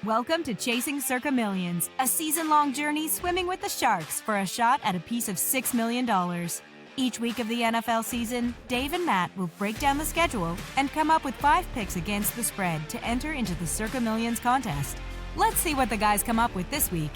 Welcome to Chasing Circa Millions, a season-long journey swimming with the Sharks for a shot at a piece of $6 million. Each week of the NFL season, Dave and Matt will break down the schedule and come up with 5 picks against the spread to enter into the Circa Millions contest. Let's see what the guys come up with this week.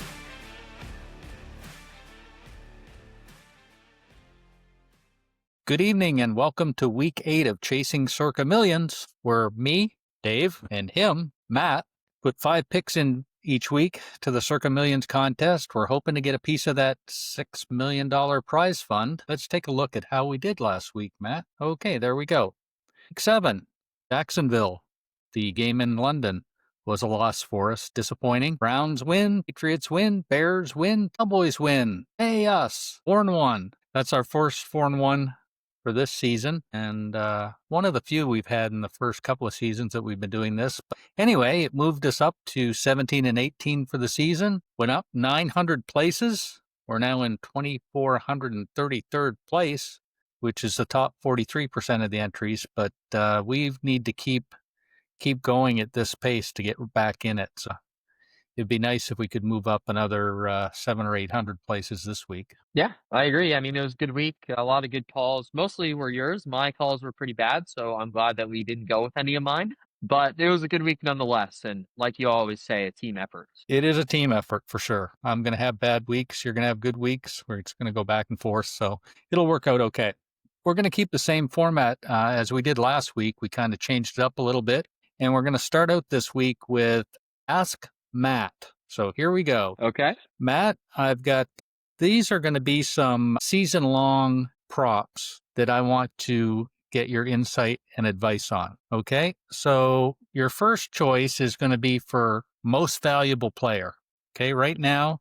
Good evening and welcome to week 8 of Chasing Circa Millions, where me, Dave, and him, Matt, put 5 picks in each week to the Circa Millions contest. We're hoping to get a piece of that $6 million prize fund. Let's take a look at how we did last week, Matt. Okay, there we go. Week 7, Jacksonville. The game in London was a loss for us. Disappointing. Browns win, Patriots win, Bears win, Cowboys win. Hey, us. 4-1. That's our first 4-1 for this season, and one of the few we've had in the first couple of seasons that we've been doing this. But anyway, it moved us up to 17-18 for the season, went up 900 places. We're now in 2,433rd place, which is the top 43% of the entries, but we need to keep going at this pace to get back in it. So it'd be nice if we could move up another 700 or 800 places this week. Yeah, I agree. I mean, it was a good week. A lot of good calls. Mostly were yours. My calls were pretty bad, so I'm glad that we didn't go with any of mine. But it was a good week nonetheless. And like you always say, a team effort. It is a team effort for sure. I'm going to have bad weeks. You're going to have good weeks. We're just going to go back and forth. So it'll work out okay. We're going to keep the same format as we did last week. We kind of changed it up a little bit. And we're going to start out this week with Ask Matt. So here we go. Okay. Matt, these are going to be some season-long props that I want to get your insight and advice on. Okay. So your first choice is going to be for most valuable player. Okay. Right now,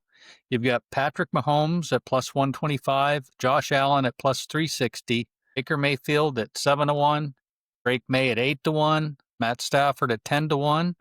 you've got Patrick Mahomes at plus 125, Josh Allen at plus 360, Baker Mayfield at 7-1, Drake May at 8-1, Matt Stafford at 10-1.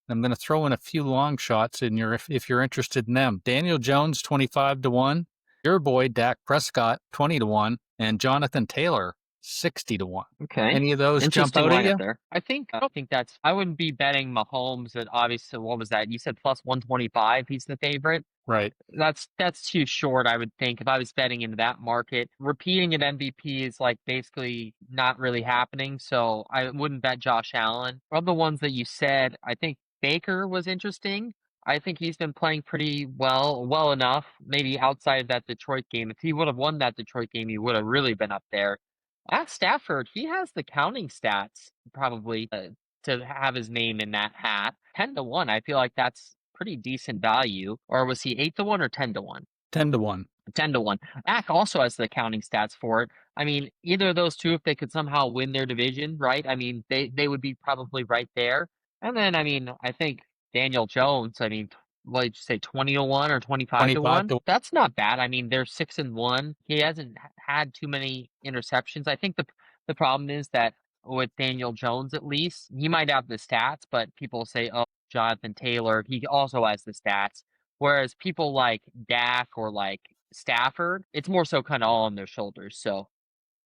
I'm going to throw in a few long shots if you're interested in them. Daniel Jones, 25-1. Your boy, Dak Prescott, 20-1. And Jonathan Taylor, 60-1. Okay. Any of those jump out at you? There. I don't think I wouldn't be betting Mahomes at obviously, what was that? You said plus 125. He's the favorite. Right. That's too short, I would think, if I was betting into that market. Repeating an MVP is like basically not really happening. So I wouldn't bet Josh Allen. Of the ones that you said, I think Baker was interesting. I think he's been playing pretty well enough, maybe outside of that Detroit game. If he would have won that Detroit game, he would have really been up there. Stafford, he has the counting stats probably to have his name in that hat. 10-1, I feel like that's pretty decent value. Or was he 8-1 or 10-1? 10-1. 10-1. Dak also has the counting stats for it. I mean, either of those two, if they could somehow win their division, right? I mean, they would be probably right there. And then, I mean, I think Daniel Jones, I mean, what did you say, 20-1 or 25-1? That's not bad. I mean, they're 6-1. He hasn't had too many interceptions. I think the problem is that with Daniel Jones, at least, he might have the stats, but people say, oh, Jonathan Taylor, he also has the stats. Whereas people like Dak or like Stafford, it's more so kind of all on their shoulders. So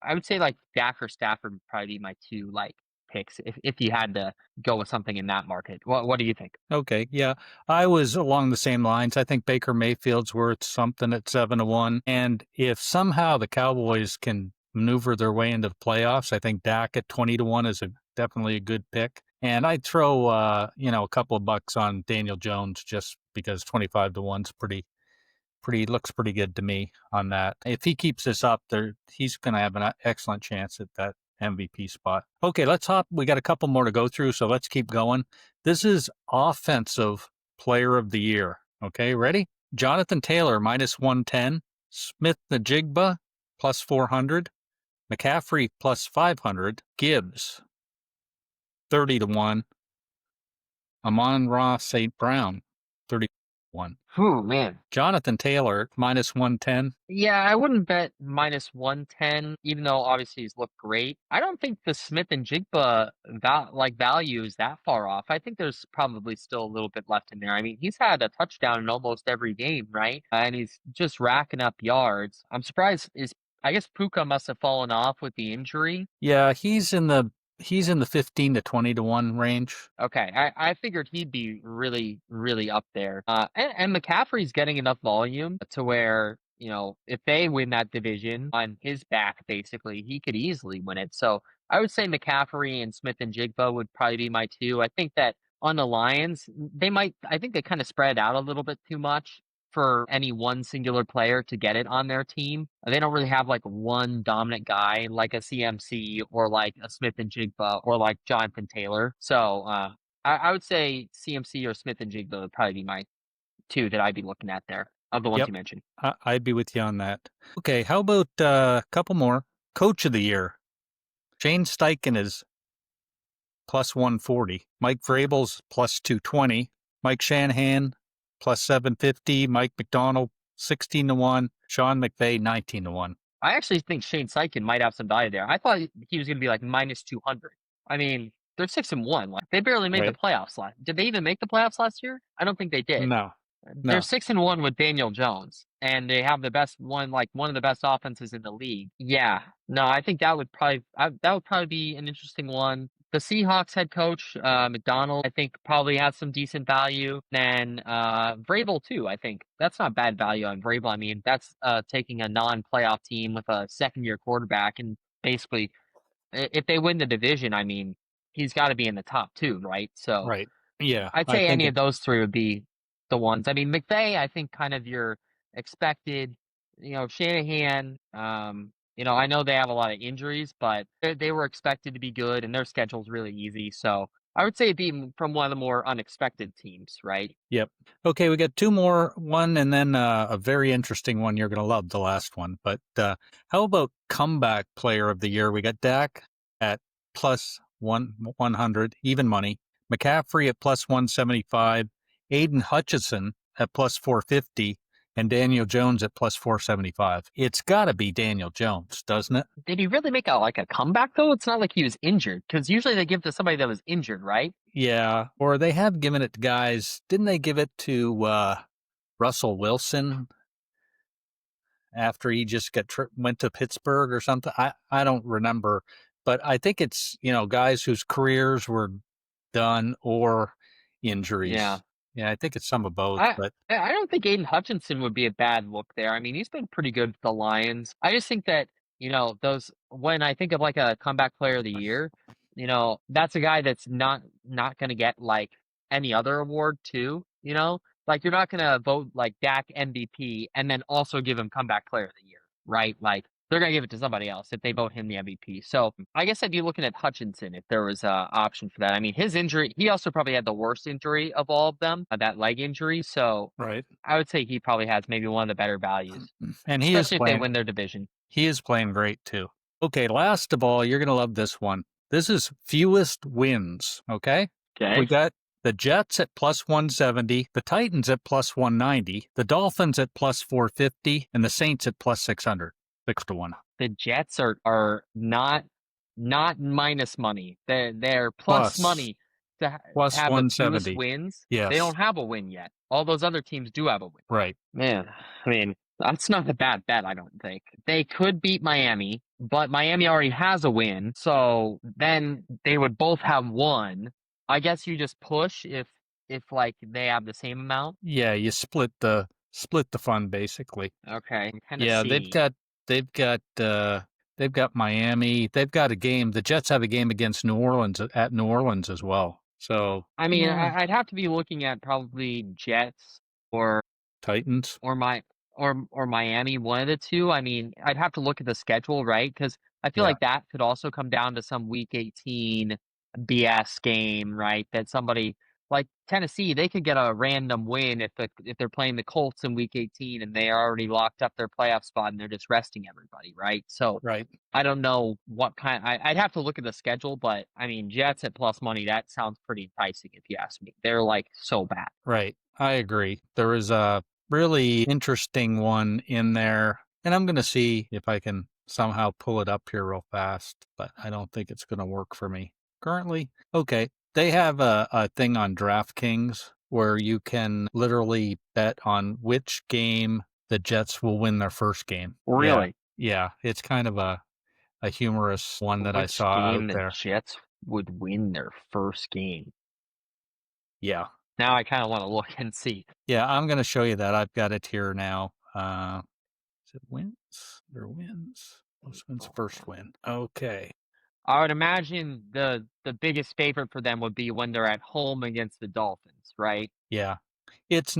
I would say like Dak or Stafford would probably be my two like picks if you had to go with something in that market. What do you think? Okay, yeah. I was along the same lines. I think Baker Mayfield's worth something at 7-1. And if somehow the Cowboys can maneuver their way into the playoffs, I think Dak at 20-1 is definitely a good pick. And I'd throw a couple of bucks on Daniel Jones just because 25-1's looks pretty good to me on that. If he keeps this up, he's going to have an excellent chance at that MVP spot. Okay, let's hop. We got a couple more to go through, so let's keep going. This is Offensive Player of the Year. Okay, ready? Jonathan Taylor, minus 110. Smith-Njigba, plus 400. McCaffrey, plus 500. Gibbs, 30-1. Amon-Ra St. Brown, 30-1. Oh, man. Jonathan Taylor, minus 110. Yeah, I wouldn't bet minus 110, even though obviously he's looked great. I don't think the Smith-Njigba value is that far off. I think there's probably still a little bit left in there. I mean, he's had a touchdown in almost every game, right? And he's just racking up yards. I'm surprised I guess Puka must have fallen off with the injury. Yeah, he's He's in the 15 to 20 to 1 range. Okay, I figured he'd be really, really up there. And McCaffrey's getting enough volume to where, if they win that division on his back, basically, he could easily win it. So I would say McCaffrey and Smith and Jigba would probably be my two. I think that on the Lions, I think they kind of spread out a little bit too much for any one singular player to get it on their team. They don't really have like one dominant guy like a CMC or like a Smith and Jigba or like Jonathan Taylor. So I would say CMC or Smith and Jigba would probably be my two that I'd be looking at there of the ones Yep. you mentioned. I'd be with you on that. Okay, how about a couple more? Coach of the year. Shane Steichen is plus 140. Mike Vrabel's plus 220. Mike Shanahan plus 750. Mike McDonald 16 to 1. Sean McVay 19 to 1. I actually think Shane Steichen might have some value there. I thought he was going to be like minus 200. I mean, they're 6-1. Like they barely made the playoffs last. Did they even make the playoffs last year? I don't think they did. No. They're 6-1 with Daniel Jones, and they have the best one of the best offenses in the league. Yeah, no, I think that would probably be an interesting one. The Seahawks head coach, McDonald, I think probably has some decent value. Then Vrabel too. I think that's not bad value on Vrabel. I mean, that's taking a non-playoff team with a second-year quarterback, and basically, if they win the division, I mean, he's got to be in the top two, right? So, right, yeah, I'd say any of those three would be the ones. I mean, McVay, I think kind of your expected, Shanahan, I know they have a lot of injuries, but they were expected to be good and their schedule's really easy. So I would say it'd be from one of the more unexpected teams, right? Yep. Okay, we got two more, one and then a very interesting one. You're going to love the last one. But how about comeback player of the year? We got Dak at plus 100, even money. McCaffrey at plus 175. Aiden Hutchinson at plus 450. And Daniel Jones at plus 475. It's got to be Daniel Jones, doesn't it? Did he really make a comeback, though? It's not like he was injured, because usually they give to somebody that was injured, right? Yeah, or they have given it to guys. Didn't they give it to Russell Wilson after he just went to Pittsburgh or something? I don't remember, but I think it's, guys whose careers were done or injuries. Yeah, I think it's some of both. But I don't think Aiden Hutchinson would be a bad look there. I mean, he's been pretty good with the Lions. I just think that, when I think of like a comeback player of the year, that's a guy that's not going to get like any other award too, Like you're not going to vote like Dak MVP and then also give him comeback player of the year, right? Like they're going to give it to somebody else if they vote him the MVP. So I guess I'd be looking at Hutchinson if there was an option for that. I mean, his injury, he also probably had the worst injury of all of them, that leg injury. So right. I would say he probably has maybe one of the better values, and especially if they win their division. He is playing great too. Okay, last of all, you're going to love this one. This is fewest wins, okay? Okay. We got the Jets at plus 170, the Titans at plus 190, the Dolphins at plus 450, and the Saints at plus 600. 6 to 1. The Jets are not minus money. They're plus money to plus have 170. the fewest wins. Yes. They don't have a win yet. All those other teams do have a win. Right. Man, I mean, that's not a bad bet, I don't think. They could beat Miami, but Miami already has a win, so then they would both have one. I guess you just push if like they have the same amount. Yeah, you split the fun basically. Okay. Yeah, they've got Miami. They've got a game. The Jets have a game against New Orleans at New Orleans as well. So I mean, I'd have to be looking at probably Jets or Titans or Miami, one of the two. I mean, I'd have to look at the schedule, right? Because I feel like that could also come down to some Week 18 BS game, right? That somebody like Tennessee, they could get a random win if they're playing the Colts in Week 18 and they already locked up their playoff spot and they're just resting everybody, right? So right. I don't know what kind. I'd have to look at the schedule, but I mean, Jets at plus money, that sounds pretty enticing if you ask me. They're like so bad. Right. I agree. There is a really interesting one in there, and I'm going to see if I can somehow pull it up here real fast, but I don't think it's going to work for me currently. Okay. They have a thing on DraftKings where you can literally bet on which game the Jets will win their first game. Really? Yeah. It's kind of a humorous one that I saw out there. Jets would win their first game. Yeah. Now I kind of want to look and see. Yeah, I'm gonna show you that. I've got it here now. Is it wins? Their wins. Most wins first win. Okay. I would imagine the biggest favorite for them would be when they're at home against the Dolphins, right? Yeah. It's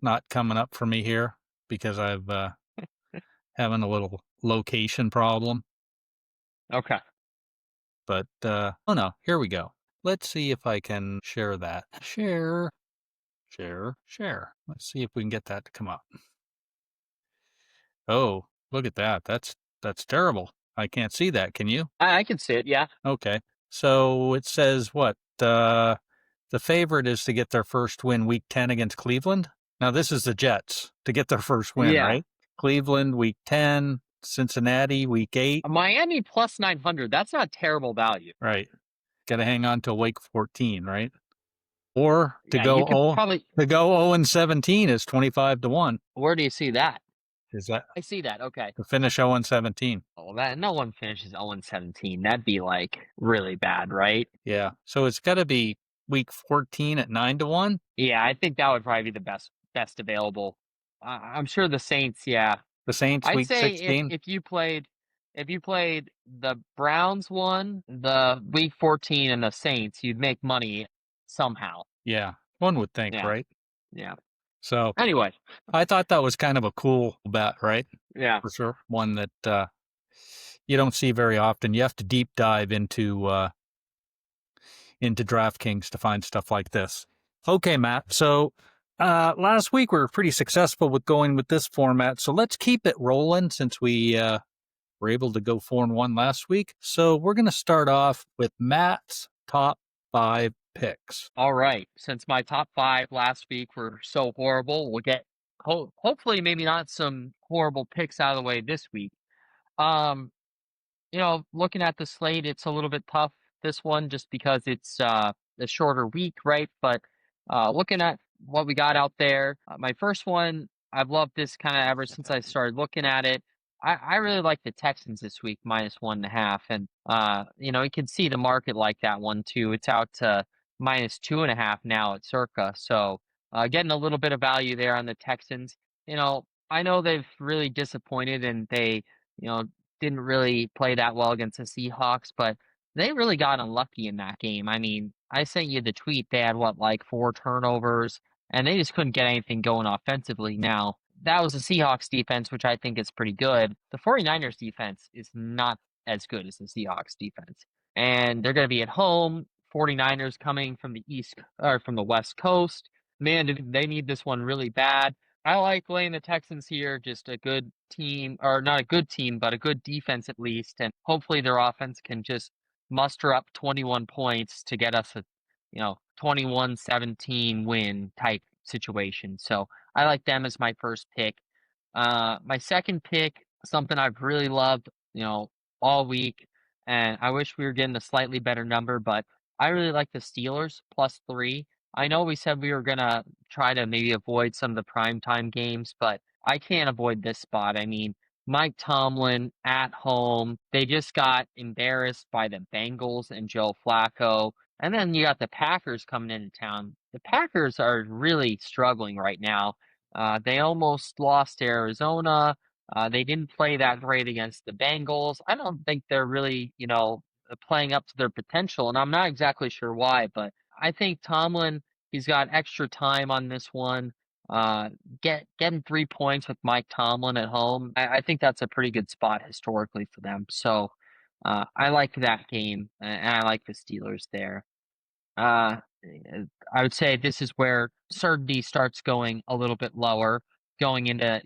not coming up for me here because I've having a little location problem. Okay. But oh no, here we go. Let's see if I can share that. Share. Let's see if we can get that to come up. Oh, look at that. That's terrible. I can't see that. Can you? I can see it. Yeah. Okay. So it says what? The favorite is to get their first win week 10 against Cleveland. Now this is the Jets to get their first win, Yeah. right? Cleveland week 10, Cincinnati week 8. Miami plus 900. That's not terrible value. Right. Got to hang on till week 14, right? Or Yeah, you could probably. to go 0 and 17 is 25 to 1. Where do you see that? Is that I see that. Okay. to finish 0 and 17? Oh, that no one finishes 0-17. That'd be like really bad, right? Yeah. So it's got to be week 14 at 9 to 1. Yeah, I think that would probably be the best available. I'm sure the Saints. Yeah, The Saints I'd week say 16. if you played the Browns one, the week 14, and the Saints, you'd make money somehow. Yeah. One would think, Yeah, right? yeah. So Anyway, I thought that was kind of a cool bet, right? yeah. For sure. One that you don't see very often. You have to deep dive into DraftKings to find stuff like this. Okay, Matt. So last week we were pretty successful with going with this format. So let's keep it rolling since we were able to go 4-1 last week. So we're going to start off with Matt's top 5 picks. All right. Since my top 5 last week were so horrible, we'll get hopefully maybe not some horrible picks out of the way this week. Um, looking at the slate, it's a little bit tough, this one, just because it's a shorter week, right? But looking at what we got out there, my first one, I've loved this kind of ever since I started looking at it. I really like the Texans this week, -1.5. And, you can see the market like that one too. It's out to -2.5 now at Circa. So getting a little bit of value there on the Texans. I know they've really disappointed and they, you know, didn't really play that well against the Seahawks, but they really got unlucky in that game. I mean, I sent you the tweet. They had like 4 turnovers, and they just couldn't get anything going offensively. Now, that was the Seahawks defense, which I think is pretty good. The 49ers defense is not as good as the Seahawks defense. And they're going to be at home. 49ers coming from the east or from the West Coast. Man, they need this one really bad. I like laying the Texans here, just a good team, or not a good team, but a good defense at least, and hopefully their offense can just muster up 21 points to get us a, 21-17 win type situation. So I like them as my first pick. My second pick, something I've really loved, all week, and I wish we were getting a slightly better number, but I really like the Steelers +3. I know we said we were gonna try to maybe avoid some of the primetime games, but I can't avoid this spot. I mean, Mike Tomlin at home, they just got embarrassed by the Bengals and Joe Flacco. And then you got the Packers coming into town. The Packers are really struggling right now. They almost lost to Arizona. They didn't play that great against the Bengals. I don't think they're really, playing up to their potential, and I'm not exactly sure why, but I think Tomlin, he's got extra time on this one. Getting 3 points with Mike Tomlin at home, I think that's a pretty good spot historically for them. So I like that game, and I like the Steelers there. I would say this is where certainty starts going a little bit lower, going into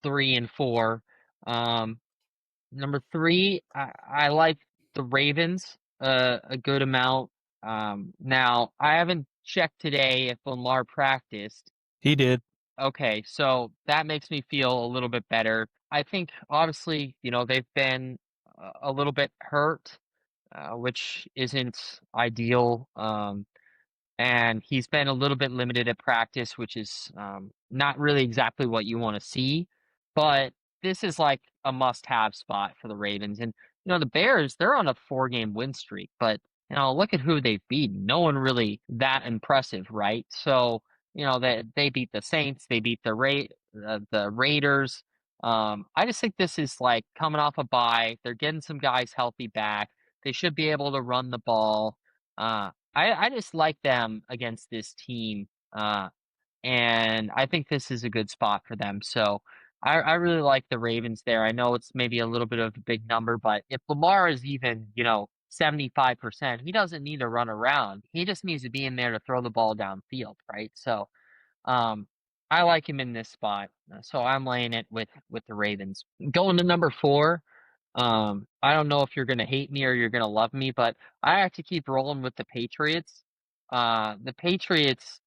3 and 4. Um, Number 3, I like the Ravens a good amount. Now I haven't checked today if Lamar practiced. He did. Okay, so that makes me feel a little bit better. I think obviously, they've been a little bit hurt, which isn't ideal. And he's been a little bit limited at practice, which is not really exactly what you want to see. But this is like a must-have spot for the Ravens. And the Bears, they're on a 4-game win streak, but look at who they've beaten. No one really that impressive, right? So, they beat the Saints, they beat the Raiders. I just think this is like coming off a bye. They're getting some guys healthy back. They should be able to run the ball. I just like them against this team. And I think this is a good spot for them. So I really like the Ravens there. I know it's maybe a little bit of a big number, but if Lamar is even, 75%, he doesn't need to run around. He just needs to be in there to throw the ball downfield, right? So um I like him in this spot. So I'm laying it with the Ravens. Going to number 4. I don't know if you're gonna hate me or you're gonna love me, but I have to keep rolling with the Patriots. The Patriots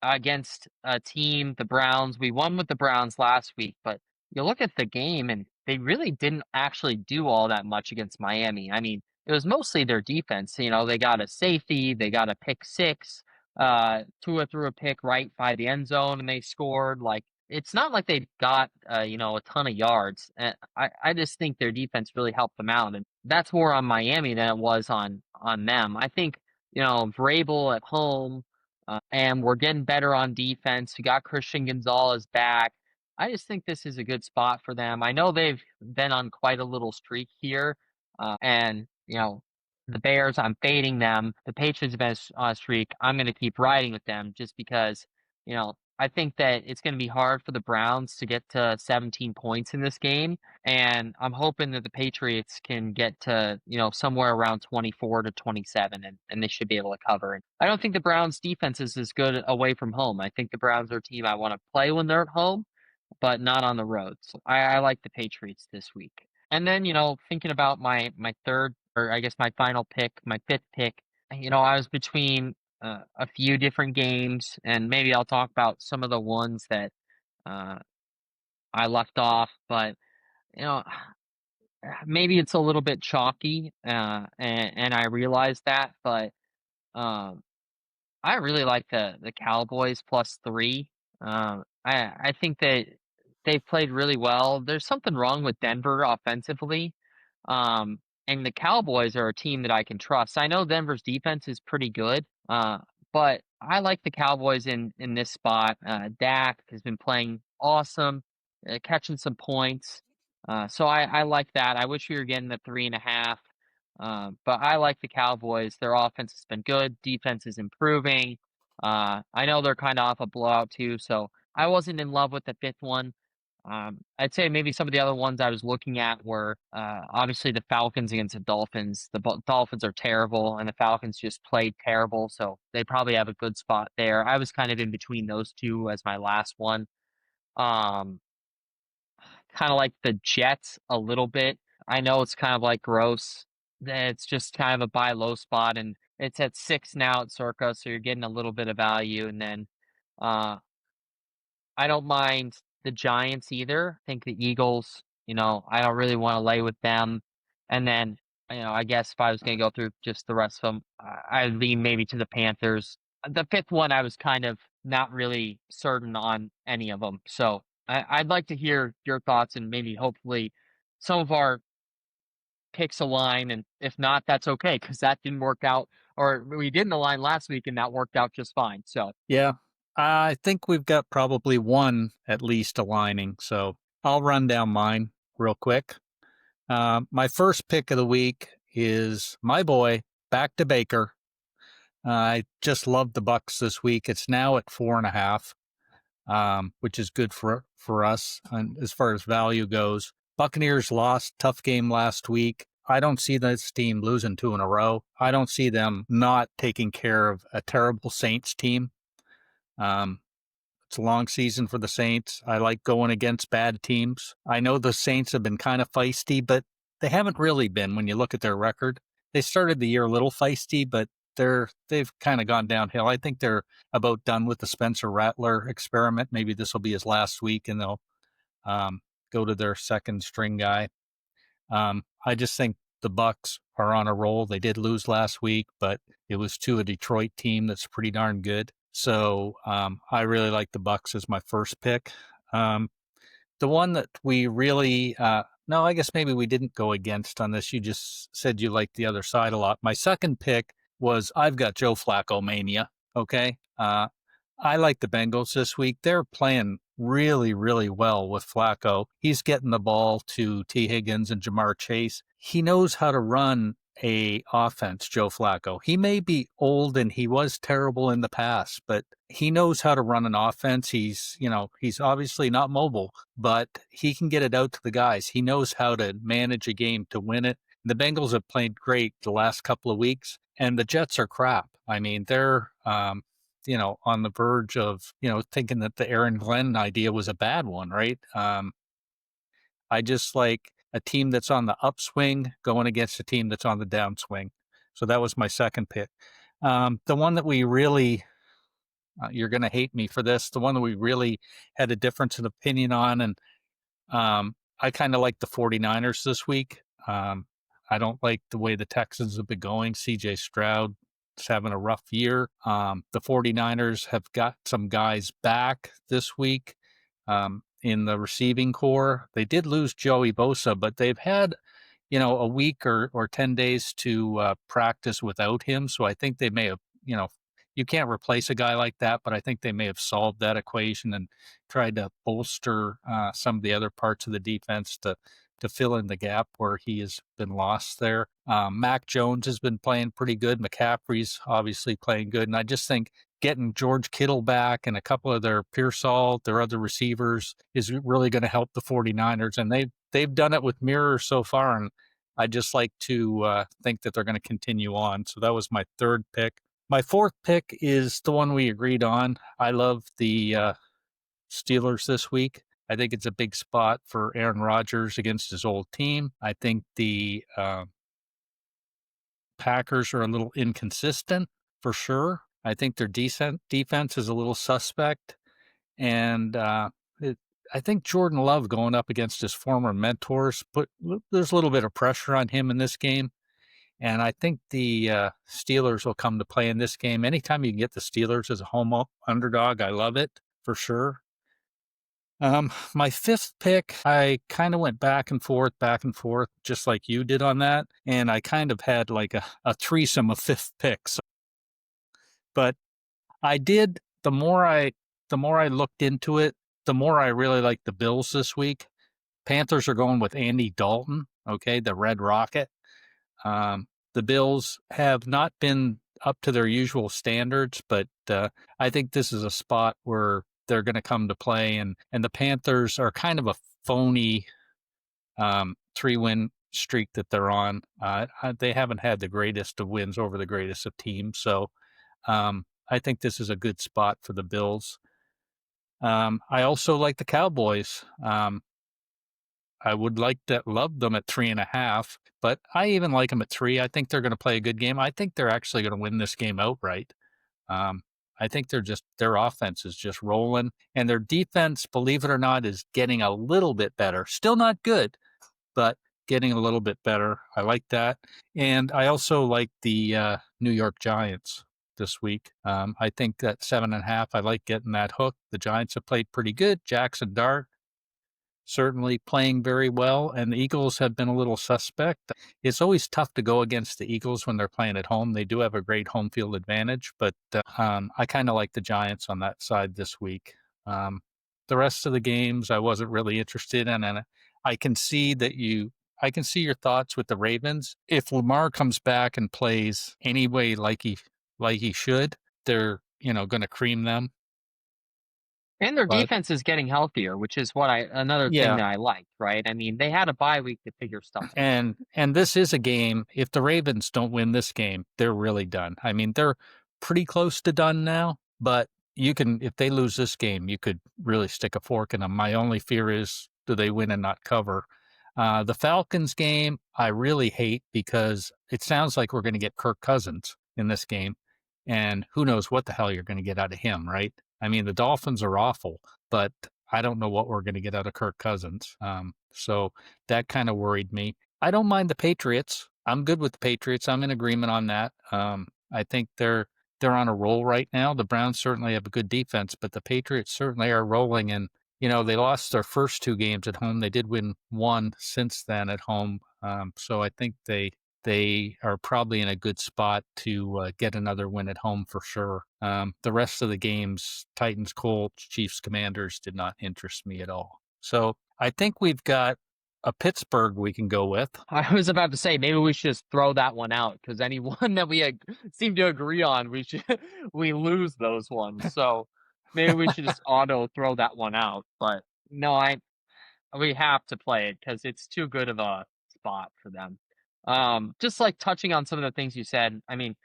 against a team, the Browns. We won with the Browns last week, but you look at the game and they really didn't actually do all that much against Miami. I mean, it was mostly their defense. They got a safety, they got a pick six, Tua threw a pick right by the end zone and they scored. Like, it's not like they got a ton of yards. I just think their defense really helped them out, and that's more on Miami than it was on them. I think Vrabel at home, and we're getting better on defense. We got Christian Gonzalez back. I just think this is a good spot for them. I know they've been on quite a little streak here, and the Bears, I'm fading them. The Patriots have been on a streak. I'm going to keep riding with them just because I think that it's going to be hard for the Browns to get to 17 points in this game. And I'm hoping that the Patriots can get to, somewhere around 24 to 27, and they should be able to cover. And I don't think the Browns defense is as good away from home. I think the Browns are a team I want to play when they're at home, but not on the road. So I like the Patriots this week. And then, thinking about my third, or I guess my final pick, my fifth pick, I was between a few different games, and maybe I'll talk about some of the ones that uh, I left off, but you know, maybe it's a little bit chalky, and I realize that, but um, I really like the Cowboys +3. I think that they've played really well. There's something wrong with Denver offensively, and the Cowboys are a team that I can trust. I know Denver's defense is pretty good, but I like the Cowboys in this spot. Dak has been playing awesome, catching some points. So I like that. I wish we were getting the 3.5. But I like the Cowboys. Their offense has been good. Defense is improving. I know they're kind of off a blowout too, so I wasn't in love with the fifth one. I'd say maybe some of the other ones I was looking at were obviously the Falcons against the Dolphins. The Dolphins are terrible, and the Falcons just played terrible, so they probably have a good spot there. I was kind of in between those two as my last one. Um, Kind of like the Jets a little bit. I know it's kind of like gross. It's just kind of a buy low spot, and it's at 6 now at Circa, so you're getting a little bit of value. And then uh, I don't mind the Giants either. I think the Eagles, I don't really want to lay with them. And then, I guess if I was going to go through just the rest of them, I'd lean maybe to the Panthers. The fifth one, I was kind of not really certain on any of them. So I'd like to hear your thoughts, and maybe hopefully some of our picks align. And if not, that's okay, because that didn't work out, or we didn't align last week and that worked out just fine. So Yeah, I think we've got probably one at least aligning. So I'll run down mine real quick. My first pick of the week is my boy, back to Baker. I just love the Bucks this week. It's now at 4.5, which is good for us and as far as value goes. Buccaneers lost, tough game last week. I don't see this team losing 2 in a row. I don't see them not taking care of a terrible Saints team. It's a long season for the Saints. I like going against bad teams. I know the Saints have been kind of feisty, but they haven't really been when you look at their record. They started the year a little feisty, but they've kind of gone downhill. I think they're about done with the Spencer Rattler experiment. Maybe this will be his last week, and they'll go to their second string guy. I just think the Bucks are on a roll. They did lose last week, but it was to a Detroit team that's pretty darn good. So I really like the Bucks as my first pick. The one that we really No, I guess maybe we didn't go against on this. You just said you liked the other side a lot. My second pick was I've got Joe Flacco mania. Okay. I like the Bengals this week. They're playing really, really well with Flacco. He's getting the ball to T. Higgins and Jamar Chase. He knows how to run a offense, Joe Flacco. He may be old and he was terrible in the past, but he knows how to run an offense. He's obviously not mobile, but he can get it out to the guys. He knows how to manage a game to win it. The Bengals have played great the last couple of weeks, and the Jets are crap. I mean, they're on the verge of, thinking that the Aaron Glenn idea was a bad one, right? I just like a team that's on the upswing going against a team that's on the downswing. So that was my second pick. The one that we really, you're going to hate me for this, the one that we really had a difference in opinion on, and I kind of like the 49ers this week. I don't like the way the Texans have been going. CJ Stroud is having a rough year. The 49ers have got some guys back this week in the receiving core. They did lose Joey Bosa, but they've had, a week or 10 days to practice without him. So I think they may have, you can't replace a guy like that, but I think they may have solved that equation and tried to bolster some of the other parts of the defense to fill in the gap where he has been lost there. Mac Jones has been playing pretty good. McCaffrey's obviously playing good. And I just think getting George Kittle back and a couple of their Pearsall, their other receivers, is really going to help the 49ers. And they've done it with Mirror so far. And I just like to think that they're going to continue on. So that was my third pick. My fourth pick is the one we agreed on. I love the Steelers this week. I think it's a big spot for Aaron Rodgers against his old team. I think the Packers are a little inconsistent for sure. I think their defense is a little suspect. And I think Jordan Love going up against his former mentors, there's a little bit of pressure on him in this game. And I think the Steelers will come to play in this game. Anytime you can get the Steelers as a home underdog, I love it for sure. My fifth pick, I kind of went back and forth, just like you did on that. And I kind of had like a threesome of fifth picks. But I did, the more I looked into it, the more I really like the Bills this week. Panthers are going with Andy Dalton, okay, the Red Rocket. The Bills have not been up to their usual standards, but I think this is a spot where they're going to come to play, and the Panthers are kind of a phony 3-win streak that they're on. They haven't had the greatest of wins over the greatest of teams, so I think this is a good spot for the Bills. I also like the Cowboys. I would love them at 3.5, but I even like them at 3. I think they're going to play a good game. I think they're actually going to win this game outright. I think their offense is just rolling, and their defense, believe it or not, is getting a little bit better. Still not good, but getting a little bit better. I like that. And I also like the New York Giants this week. I think that 7.5, I like getting that hook. The Giants have played pretty good. Jackson Dart certainly playing very well, and the Eagles have been a little suspect. It's always tough to go against the Eagles when they're playing at home. They do have a great home field advantage, but I kind of like the Giants on that side this week. The rest of the games I wasn't really interested in, and I can see your thoughts with the Ravens. If Lamar comes back and plays anyway like he should, they're going to cream them. And their But defense is getting healthier, which is another thing yeah, that I liked, right? I mean, they had a bye week to figure stuff out. and this is a game. If the Ravens don't win this game, they're really done. I mean, they're pretty close to done now, but if they lose this game, you could really stick a fork in them. My only fear is, do they win and not cover? The Falcons game, I really hate because it sounds like we're going to get Kirk Cousins in this game, and who knows what the hell you're going to get out of him, right? I mean, the Dolphins are awful, but I don't know what we're going to get out of Kirk Cousins. So that kind of worried me. I don't mind the Patriots. I'm good with the Patriots. I'm in agreement on that. I think they're on a roll right now. The Browns certainly have a good defense, but the Patriots certainly are rolling. And they lost their first 2 games at home. They did win 1 since then at home. So I think they are probably in a good spot to get another win at home for sure. The rest of the games, Titans, Colts, Chiefs, Commanders, did not interest me at all. So I think we've got a Pittsburgh we can go with. I was about to say maybe we should just throw that one out because any one that we seem to agree on, we lose those ones. So maybe we should just auto throw that one out. But no, we have to play it because it's too good of a spot for them. Just like touching on some of the things you said. I mean,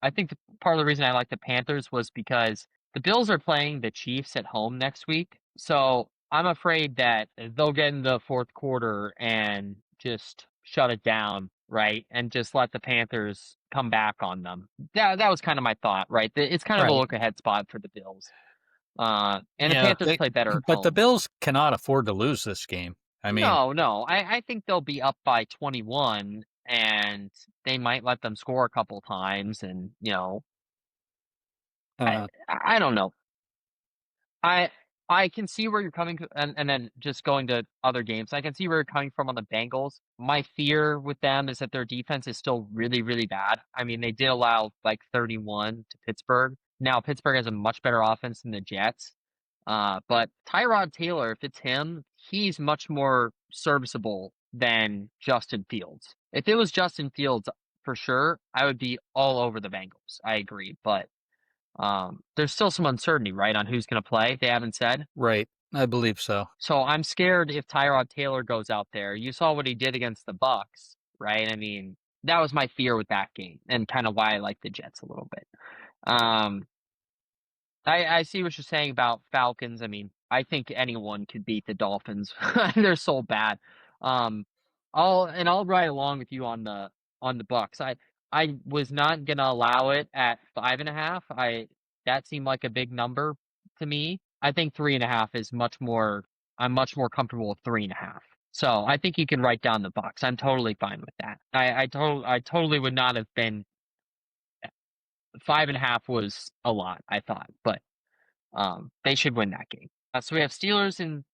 I think part of the reason I like the Panthers was because the Bills are playing the Chiefs at home next week. So I'm afraid that they'll get in the fourth quarter and just shut it down, right? And just let the Panthers come back on them. That was kind of my thought, right? It's kind of a Right. look ahead spot for the Bills. And the Yeah, Panthers play better at but the home. Bills cannot afford to lose this game. I mean, No. I think they'll be up by 21 and they might let them score a couple times and, uh, I don't know. I I can see where you're coming and then just going to other games. I can see where you're coming from on the Bengals. My fear with them is that their defense is still really, really bad. I mean, they did allow like 31 to Pittsburgh. Now Pittsburgh has a much better offense than the Jets. But Tyrod Taylor, if it's him, he's much more serviceable than Justin Fields. If it was Justin Fields, for sure, I would be all over the Bengals. I agree, but there's still some uncertainty, right, on who's going to play. They haven't said. right. I believe so. So I'm scared if Tyrod Taylor goes out there. You saw what he did against the Bucks, right? I mean, that was my fear with that game and kind of why I like the Jets a little bit. Um, I see what you're saying about Falcons. I mean, I think anyone could beat the Dolphins. They're so bad. Um, I'll ride along with you on the Bucks. I was not gonna allow it at 5.5. That seemed like a big number to me. I think 3.5 is much more. I'm much more comfortable with 3.5. So I think you can write down the Bucks. I'm totally fine with that. I totally would not have been 5.5 was a lot, I thought, but they should win that game. So we have Steelers and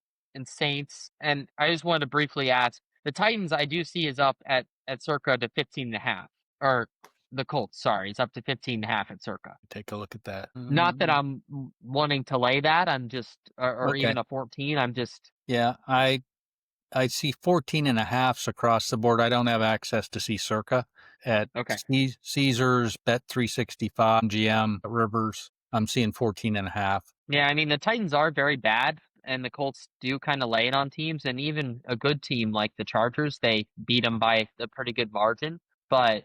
Saints, and I just wanted to briefly ask the Titans. I do see is up at circa to 15.5, or the Colts. Sorry, is up to 15.5 at circa. Take a look at that. Not that I'm wanting to lay that. I'm just, or Okay. even a 14. I'm just. Yeah, I see 14.5s across the board. I don't have access to see Circa at Okay. Caesars, Bet365, GM, Rivers. I'm seeing 14.5. Yeah, I mean the Titans are very bad, and the Colts do kind of lay it on teams, and even a good team like the Chargers, they beat them by a pretty good margin. But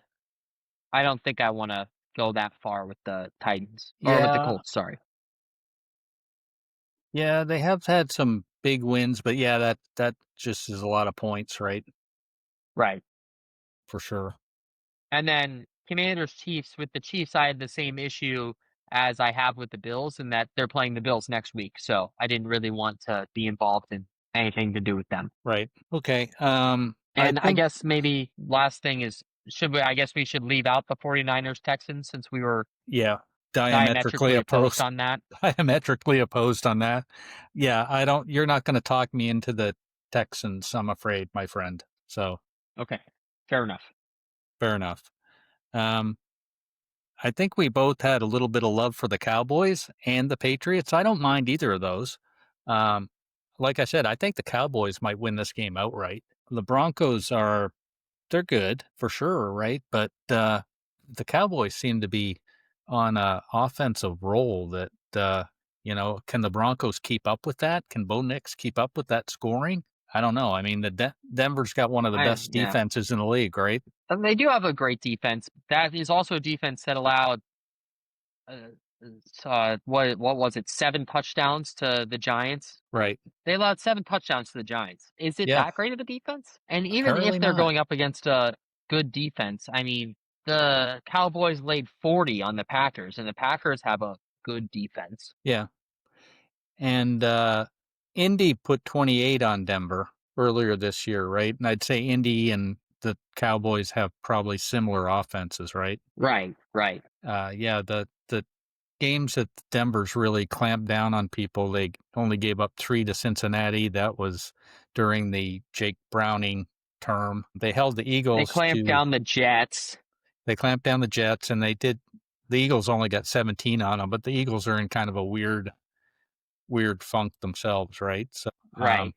I don't think I want to go that far with the Titans or with the Yeah, Colts. Sorry. yeah, they have had some big wins, but yeah, that just is a lot of points, right? Right. For sure. And then Commanders Chiefs. With the Chiefs, I had the same issue as I have with the Bills, in that they're playing the Bills next week, so I didn't really want to be involved in anything to do with them. Right. Okay. And I think guess maybe last thing is, should we? I guess we should leave out the 49ers Texans since we were yeah, diametrically diametrically opposed opposed. on that. Diametrically opposed on that. Yeah, I don't. You're not going to talk me into the Texans, I'm afraid, my friend. So Okay, fair enough. fair enough. Um, I think we both had a little bit of love for the Cowboys and the Patriots. I don't mind either of those. Um, like I said, I think the Cowboys might win this game outright. The Broncos they're good for sure, right? But the Cowboys seem to be on a offensive roll that can the Broncos keep up with that? Can Bo Nix keep up with that scoring? I don't know. I mean, Denver's got one of the best Yeah, defenses in the league, right? and they do have a great defense. That is also a defense that allowed what was it, 7 touchdowns to the Giants. Right. They allowed 7 touchdowns to the Giants. Is it Yeah. that great of a defense? And even if Apparently they're not. going up against a good defense, I mean, the Cowboys laid 40 on the Packers, and the Packers have a good defense. Yeah. And Indy put 28 on Denver earlier this year, right? And I'd say Indy and the Cowboys have probably similar offenses, right? Right. Yeah, the games that Denver's really clamped down on people. They only gave up 3 to Cincinnati. That was during the Jake Browning term. They held the They Eagles clamped to down the Jets. they clamped down the Jets, and the Eagles only got 17 on them, but the Eagles are in kind of a weird funk themselves, right? So, Right.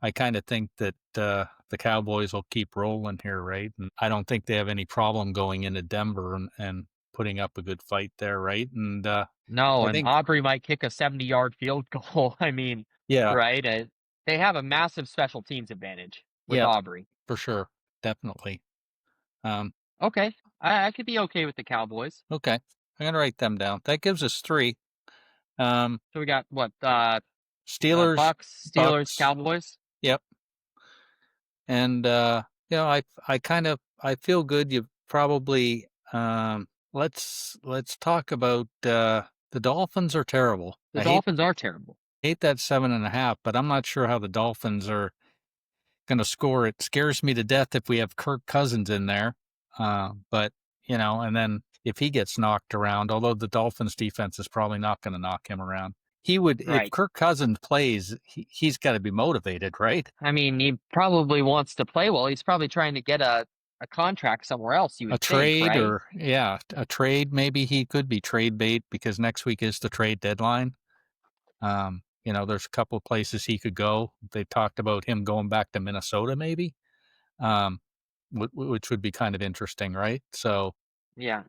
I kinda think that, the Cowboys will keep rolling here, right? And I don't think they have any problem going into Denver and putting up a good fight there, right? And, No, I and think Aubrey might kick a 70-yard field goal. I mean, yeah, right? They have a massive special teams advantage with yeah, Aubrey. for sure, definitely. Um, Okay. I could be okay with the Cowboys. okay, I'm gonna write them down. That gives us 3. Um, So we got what? Steelers, Bucks, Steelers, Bucks, Cowboys. yep, and, I kind of I feel good. You probably, let's talk about, the Dolphins are terrible. The Dolphins are terrible. Hate that 7.5, but I'm not sure how the Dolphins are gonna score. It scares me to death if we have Kirk Cousins in there. But, and then if he gets knocked around, although the Dolphins defense is probably not gonna knock him around. If Right. Kirk Cousins plays, he's gotta be motivated, right? I mean, he probably wants to play well. He's probably trying to get a contract somewhere else, you A would think, trade right? or yeah, a trade, maybe he could be trade bait because next week is the trade deadline. There's a couple of places he could go. They talked about him going back to Minnesota, maybe, um, which would be kind of interesting, right? So, Yeah.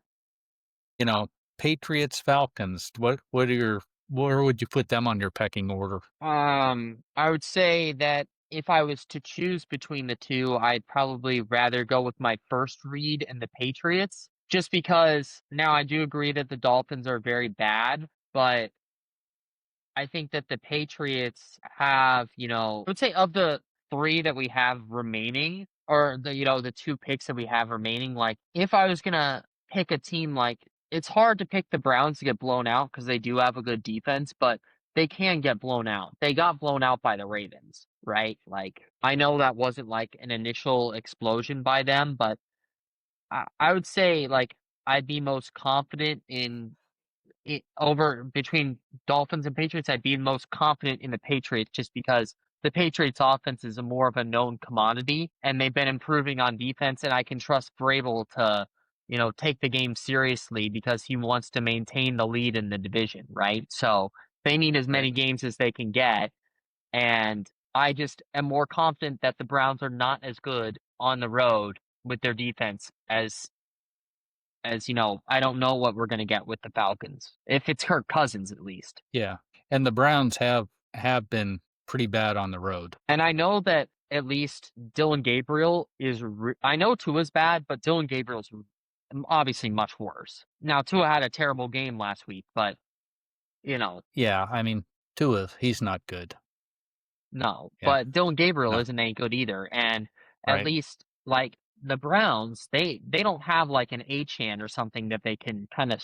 you know, Patriots, Falcons. Where would you put them on your pecking order? I would say that if I was to choose between the two, I'd probably rather go with my first read and the Patriots, just because now I do agree that the Dolphins are very bad, but I think that the Patriots have, I would say of the 3 that we have remaining or the 2 picks that we have remaining, like, if I was gonna pick a team, like, it's hard to pick the Browns to get blown out because they do have a good defense, but they can get blown out. They got blown out by the Ravens, right? Like, I know that wasn't, like, an initial explosion by them, but I would say, like, I'd be most confident in over between Dolphins and Patriots, I'd be most confident in the Patriots just because the Patriots offense is a more of a known commodity and they've been improving on defense and I can trust Vrabel to, take the game seriously because he wants to maintain the lead in the division, right? So they need as Right. many games as they can get. And I just am more confident that the Browns are not as good on the road with their defense as I don't know what we're gonna get with the Falcons, if it's Kirk Cousins at least. Yeah, and the Browns have been pretty bad on the road. And I know that at least Dylan Gabriel I know Tua's bad, but Dylan Gabriel's obviously much worse. Now Tua had a terrible game last week, but, you know, Yeah, I mean, Tua, he's not good. no. Yeah, But Dylan Gabriel no, isn't any good either, and at right. least, like, the Browns, they don't have, like, an Achane or something that they can kinda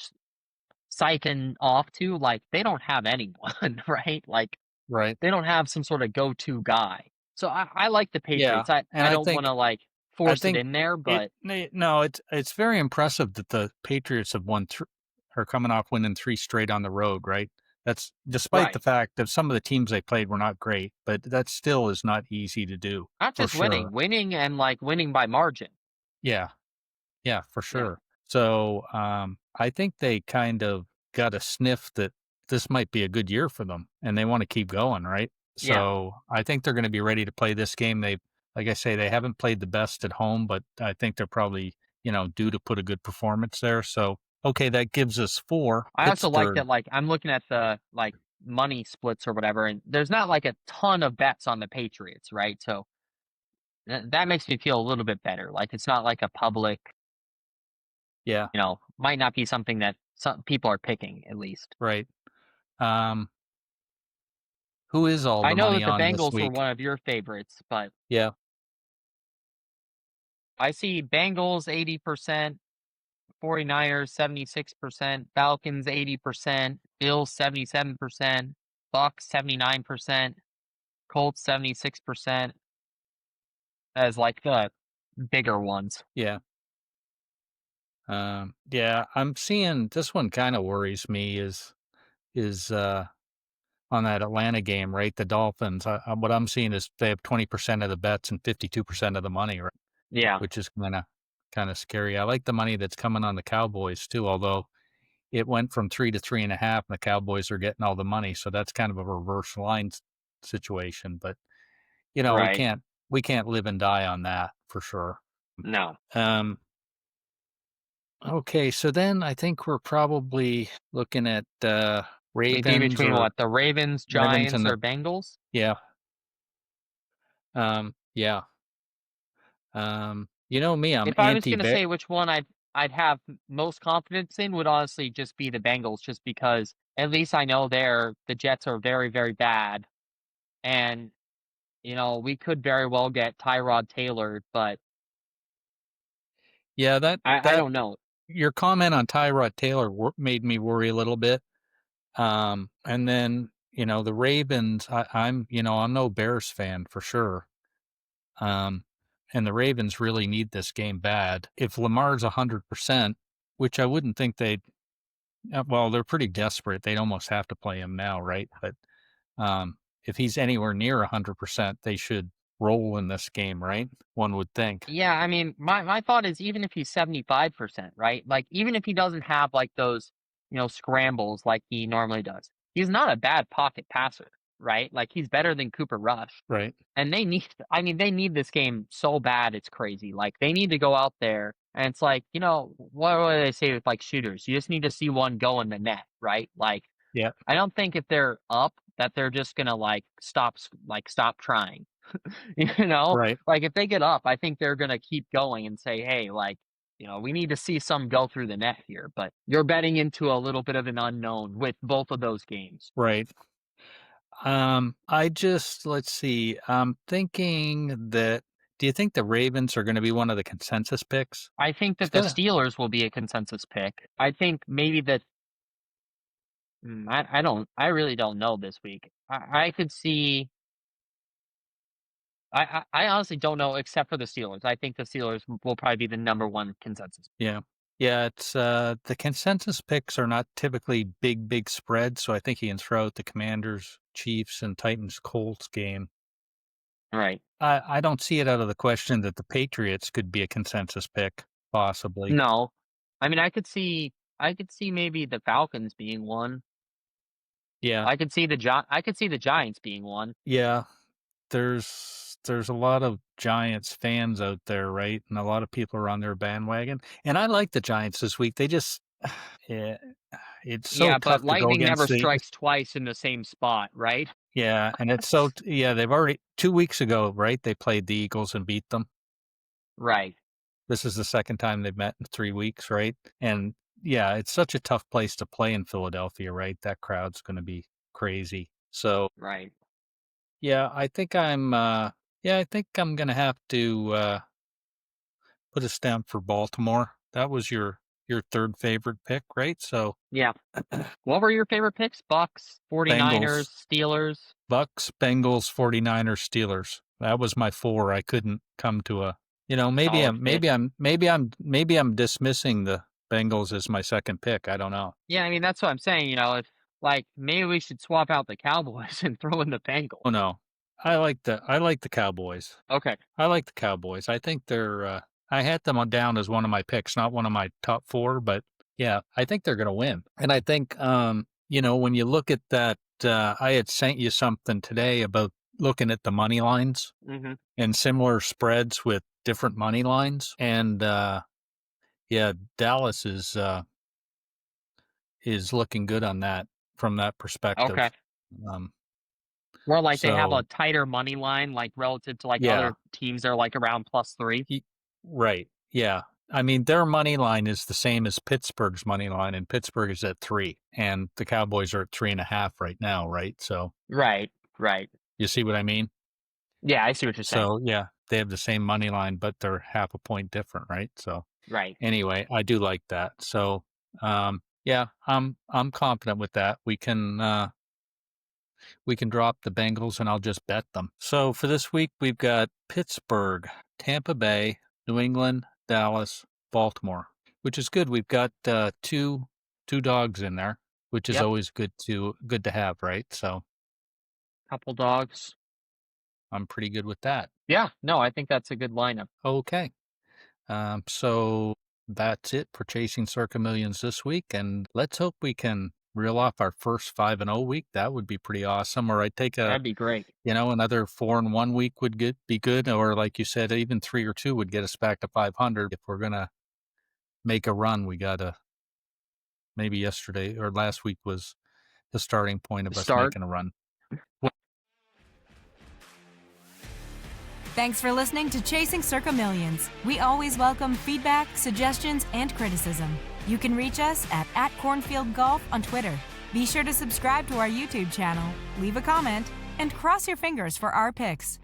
siphon off to, like, they don't have anyone, right? Like, Right. they don't have some sort of go-to guy. So I like the Yeah, Patriots. I and I I don't think wanna, like, I force it think in there, it but no, it's very impressive that the Patriots have won thr are coming off winning 3 straight on the road, right? That's despite the right. fact that some of the teams they played were not great, but that still is not easy to do, Not for just winning, sure. winning and, like, winning by margin. Yeah. Yeah, for Yeah. sure. So, I think they kind of got a sniff that this might be a good year for them, and they want to keep going, right? Yeah. So, I think they're going to be ready to play this game. Like I say, they haven't played the best at home, but I think they're probably, due to put a good performance there. So, okay, that gives us 4. I also like Pittsburgh. that, like, I'm looking at the, like, money splits or whatever, and there's not, like, a ton of bets on the Patriots, right? So, that makes me feel a little bit better. Like, it's not like a public, Yeah, might not be something that some people are picking, at least. right. Um, who is all I the know money that the on this Bengals were week? one of your favorites, but Yeah, I see Bengals 80%, 49ers 76%, Falcons 80%, Bills 77%, Bucks 79%, Colts 76% as like the bigger ones. yeah. Yeah, I'm seeing this one kind of worries me is on that Atlanta game, right? The Dolphins. What I'm seeing is they have 20% of the bets and 52% of the money, right? Yeah, Which is kind of scary. I like the money that's coming on the Cowboys too, although it went from 3 to 3.5, and the Cowboys are getting all the money, so that's kind of a reverse line situation. But we right. can't live and die on that for sure. No. Um, okay, so then I think we're probably looking at It'd be Ravens between or what, the Ravens, Ravens Giants, and the or Bengals? yeah, yeah. You know me, I'm If I was anti gonna bet. say which one I'd have most confidence in would honestly just be the Bengals, just because at least I know the Jets are very, very bad, and, we could very well get Tyrod Taylor, but Yeah, that I that don't know. your comment on Tyrod Taylor made me worry a little bit. And then the Ravens. I'm no Bears fan for sure. Um, and the Ravens really need this game bad. If Lamar's 100%, which I wouldn't think they'd. Well, they're pretty desperate. They'd almost have to play him now, right? But if he's anywhere near 100%, they should roll in this game, right? One would think. Yeah, I mean, my thought is even if he's 75%, right? Like, even if he doesn't have, like, those, scrambles like he normally does, he's not a bad pocket passer, right? Like, he's better than Cooper Rush. Right. And they need this game so bad, it's crazy. Like, they need to go out there, and it's like, what do they say with, like, shooters? You just need to see one go in the net, right? Like, Yeah. I don't think if they're up that they're just gonna, like, stop trying. You know? Right. Like, if they get up, I think they're gonna keep going and say, "Hey, like, we need to see some go through the net here," but you're betting into a little bit of an unknown with both of those games. Right. Let's see. I'm thinking that. Do you think the Ravens are going to be one of the consensus picks? I think It's that the gonna. Steelers will be a consensus pick. I think maybe that I really don't know this week. I could see I honestly don't know except for the Steelers. I think the Steelers will probably be the number 1 consensus. Yeah. Yeah. It's the consensus picks are not typically big spreads, so I think you can throw out the Commanders, Chiefs, and Titans Colts game. Right. I don't see it out of the question that the Patriots could be a consensus pick, possibly. No. I mean, I could see maybe the Falcons being one. Yeah. I could see the Giants being one. Yeah. There's a lot of Giants fans out there, right? And a lot of people are on their bandwagon. And I like the Giants this week. They just yeah, it's so Yeah, but tough to go lightning never against the strikes twice in the same spot, right? yeah, and it's so yeah, they've already 2 weeks ago, right? They played the Eagles and beat them. Right, This is the second time they've met in 3 weeks, right? And yeah, it's such a tough place to play in Philadelphia, right? That crowd's going to be crazy. So, right. yeah, I think I'm going to have to put a stamp for Baltimore. That was your third favorite pick, right? So, Yeah. What were your favorite picks? Bucks, 49ers, Bengals, Steelers? Bucks, Bengals, 49ers, Steelers. That was my 4. I couldn't come to a maybe Solid I'm pick. dismissing the Bengals as my second pick. I don't know. Yeah, I mean, that's what I'm saying, if like, maybe we should swap out the Cowboys and throw in the Oh Bengals. no. I like the Cowboys. Okay. I like the Cowboys. I think they're I had them on down as one of my picks, not one of my top 4, but yeah, I think they're going to win. And I think when you look at that I had sent you something today about looking at the money lines Mhm. and similar spreads with different money lines and yeah, Dallas is looking good on that from that perspective. Okay. Um More like they have so a tighter money line, like, relative to, like, yeah, other teams that are, like, around +3. Ye right, yeah. I mean, their money line is the same as Pittsburgh's money line, and Pittsburgh is at 3, and the Cowboys are at 3.5 right now, right? So, Right, right. you see what I mean? Yeah, I see what you're saying. So, yeah, they have the same money line, but they're half a point different, right? So, Right. anyway, I do like that. So, yeah, I'm confident with that. We can drop the Bengals, and I'll just bet them. So, for this week, we've got Pittsburgh, Tampa Bay, New England, Dallas, Baltimore. which is good. We've got two dogs in there, which is Yep, always good to have, right? So couple dogs. I'm pretty good with that. Yeah, no, I think that's a good lineup. Okay. So that's it for Chasing Circa Millions this week, and let's hope we can reel off our first 5-0 week. That would be pretty awesome. Or I'd take That'd be great. another 4-1 week would be good. Or like you said, even 3 or 2 would get us back to 500. If we're gonna make a run, we gotta maybe yesterday or last week was the starting point of us Start. making a run. Thanks for listening to Chasing Circa Millions. We always welcome feedback, suggestions, and criticism. You can reach us at Cornfield Golf on Twitter. Be sure to subscribe to our YouTube channel, leave a comment, and cross your fingers for our picks.